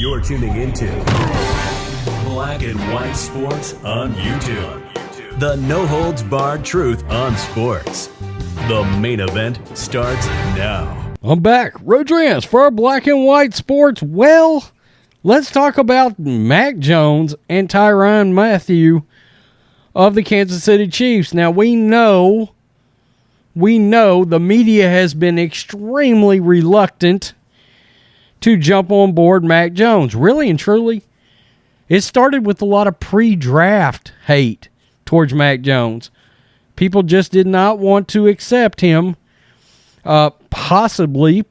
You're tuning into Black and White Sports on YouTube. The no-holds-barred truth on sports. The main event starts now. I'm back. Rodriguez for Black and White Sports. Well, let's talk about Mac Jones and Tyrann Mathieu of the Kansas City Chiefs. Now, we know the media has been extremely reluctant to jump on board Mac Jones. Really and truly, it started with a lot of pre-draft hate towards Mac Jones. People just did not want to accept him possibly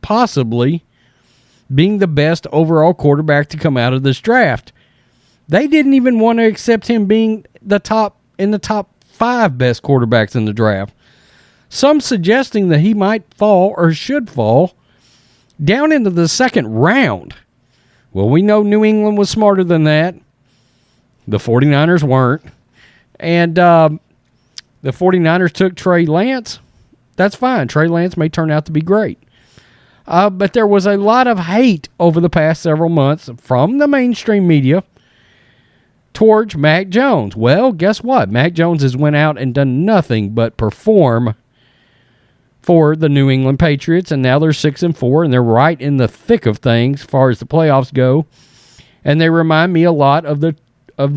being the best overall quarterback to come out of this draft. They didn't even want to accept him being in the top 5 best quarterbacks in the draft. Some suggesting that he might fall or should fall down into the second round. Well, we know New England was smarter than that. The 49ers weren't. And the 49ers took Trey Lance. That's fine. Trey Lance may turn out to be great. But there was a lot of hate over the past several months from the mainstream media towards Mac Jones. Well, guess what? Mac Jones has went out and done nothing but perform for the New England Patriots, and now they're 6-4, and they're right in the thick of things as far as the playoffs go. And they remind me a lot of the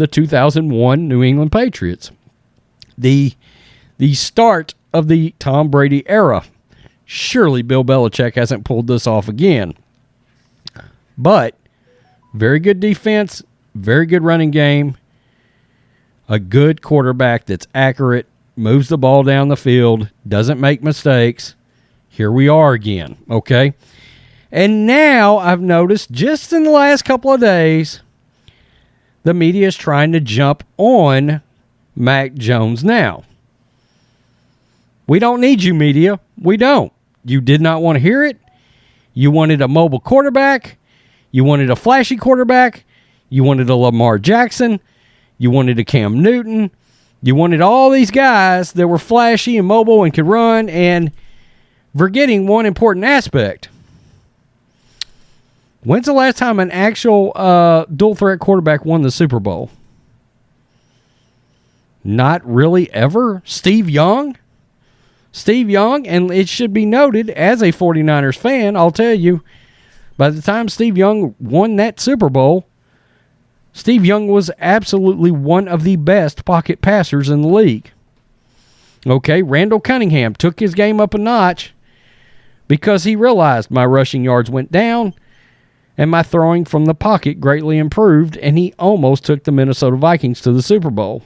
2001 New England Patriots, the start of the Tom Brady era. Surely Bill Belichick hasn't pulled this off again. But very good defense, very good running game, a good quarterback that's accurate, moves the ball down the field, doesn't make mistakes. Here we are again, okay? And now I've noticed just in the last couple of days, the media is trying to jump on Mac Jones now. We don't need you, media. We don't. You did not want to hear it. You wanted a mobile quarterback. You wanted a flashy quarterback. You wanted a Lamar Jackson. You wanted a Cam Newton. You wanted all these guys that were flashy and mobile and could run, and forgetting one important aspect. When's the last time an actual dual-threat quarterback won the Super Bowl? Not really ever. Steve Young, and it should be noted, as a 49ers fan, I'll tell you, by the time Steve Young won that Super Bowl, Steve Young was absolutely one of the best pocket passers in the league. Okay, Randall Cunningham took his game up a notch because he realized my rushing yards went down and my throwing from the pocket greatly improved, and he almost took the Minnesota Vikings to the Super Bowl.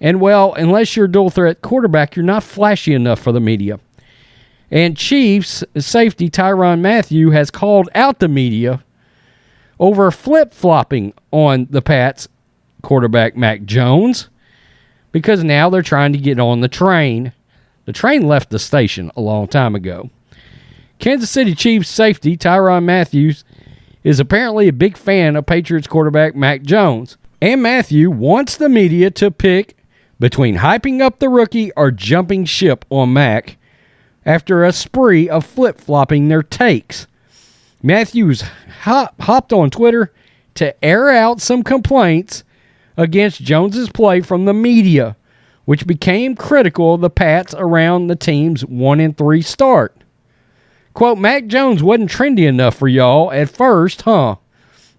And, well, unless you're a dual-threat quarterback, you're not flashy enough for the media. And Chiefs safety Tyrann Mathieu has called out the media over flip-flopping on the Pats quarterback Mac Jones, because now they're trying to get on the train. The train left the station a long time ago. Kansas City Chiefs safety Tyrann Mathieu is apparently a big fan of Patriots quarterback Mac Jones, and Mathieu wants the media to pick between hyping up the rookie or jumping ship on Mac after a spree of flip-flopping their takes. Matthews hopped on Twitter to air out some complaints against Jones's play from the media, which became critical of the Pats around the team's 1-3 start. Quote, Mac Jones wasn't trendy enough for y'all at first, huh?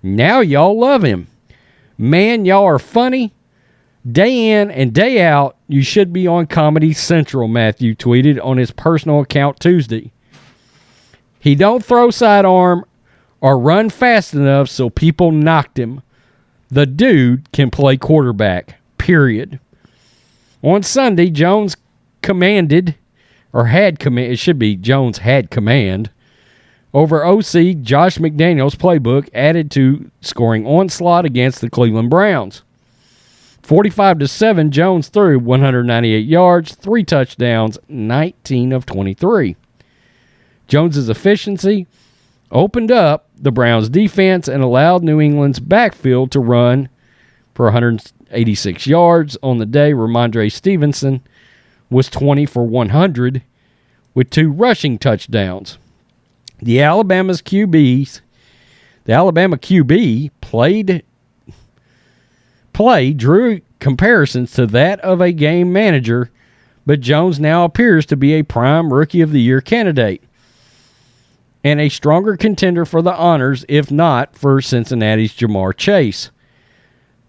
Now y'all love him. Man, y'all are funny. Day in and day out, you should be on Comedy Central, Mathieu tweeted on his personal account Tuesday. He don't throw sidearm or run fast enough, so people knocked him. The dude can play quarterback, period. On Sunday, Jones commanded, or had command, it should be Jones had command, over OC Josh McDaniels' playbook added to scoring onslaught against the Cleveland Browns. 45-7, Jones threw 198 yards, 3 touchdowns, 19 of 23. Jones's efficiency opened up the Browns' defense and allowed New England's backfield to run for 186 yards on the day. Ramondre Stevenson was 20 for 100 with 2 rushing touchdowns. The Alabama's QBs, The Alabama QB drew comparisons to that of a game manager, but Jones now appears to be a prime Rookie of the Year candidate and a stronger contender for the honors, if not for Cincinnati's Jamar Chase.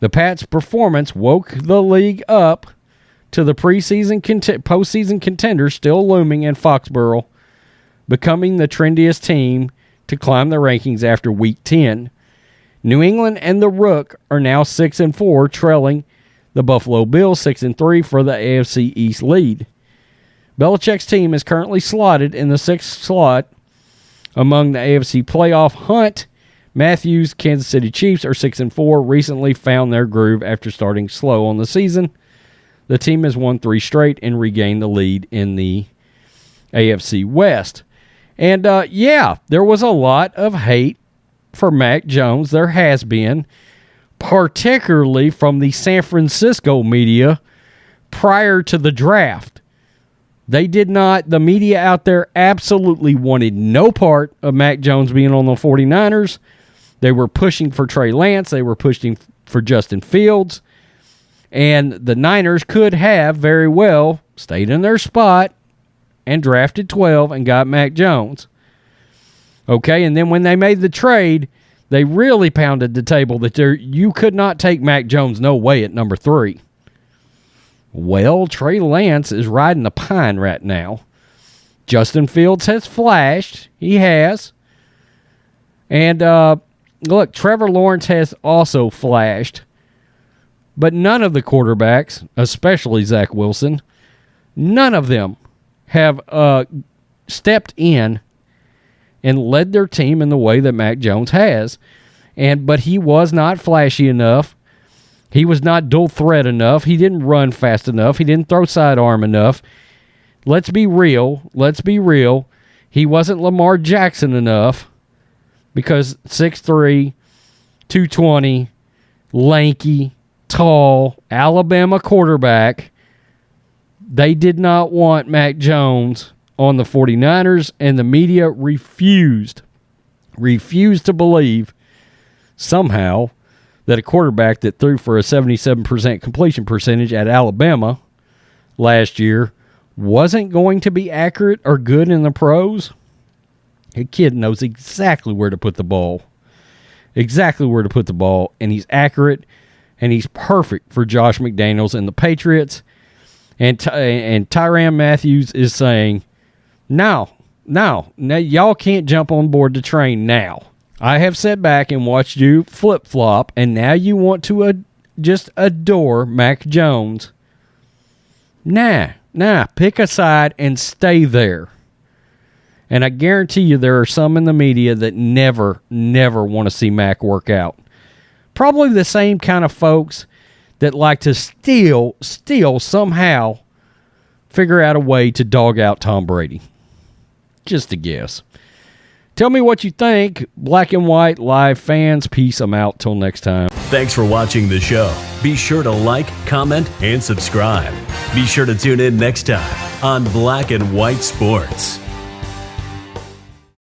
The Pats' performance woke the league up to the postseason contender still looming in Foxborough, becoming the trendiest team to climb the rankings after Week 10. New England and the Rook are now 6-4, trailing the Buffalo Bills 6-3 for the AFC East lead. Belichick's team is currently slotted in the 6th slot among the AFC playoff hunt. Matthew's Kansas City Chiefs are 6-4, recently found their groove after starting slow on the season. The team has won 3 straight and regained the lead in the AFC West. And, there was a lot of hate for Mac Jones. There has been, particularly from the San Francisco media prior to the draft. The media out there absolutely wanted no part of Mac Jones being on the 49ers. They were pushing for Trey Lance. They were pushing for Justin Fields. And the Niners could have very well stayed in their spot and drafted 12 and got Mac Jones. Okay, and then when they made the trade, they really pounded the table that you could not take Mac Jones no way at number 3. Well, Trey Lance is riding the pine right now. Justin Fields has flashed. He has. And, look, Trevor Lawrence has also flashed. But none of the quarterbacks, especially Zach Wilson, none of them have stepped in and led their team in the way that Mac Jones has. But he was not flashy enough. He was not dual threat enough. He didn't run fast enough. He didn't throw sidearm enough. Let's be real. He wasn't Lamar Jackson enough because 6'3", 220, lanky, tall, Alabama quarterback. They did not want Mac Jones on the 49ers, and the media refused to believe somehow that a quarterback that threw for a 77% completion percentage at Alabama last year wasn't going to be accurate or good in the pros. The kid knows exactly where to put the ball. And he's accurate, and he's perfect for Josh McDaniels and the Patriots. And Tyrann Mathieu is saying, no, y'all can't jump on board the train now. I have sat back and watched you flip-flop, and now you want to just adore Mac Jones. Nah, pick a side and stay there. And I guarantee you there are some in the media that never want to see Mac work out. Probably the same kind of folks that like to still somehow figure out a way to dog out Tom Brady. Just a guess. Tell me what you think. Black and White Live fans, peace. I'm out. Till next time. Thanks for watching the show. Be sure to like, comment, and subscribe. Be sure to tune in next time on Black and White Sports.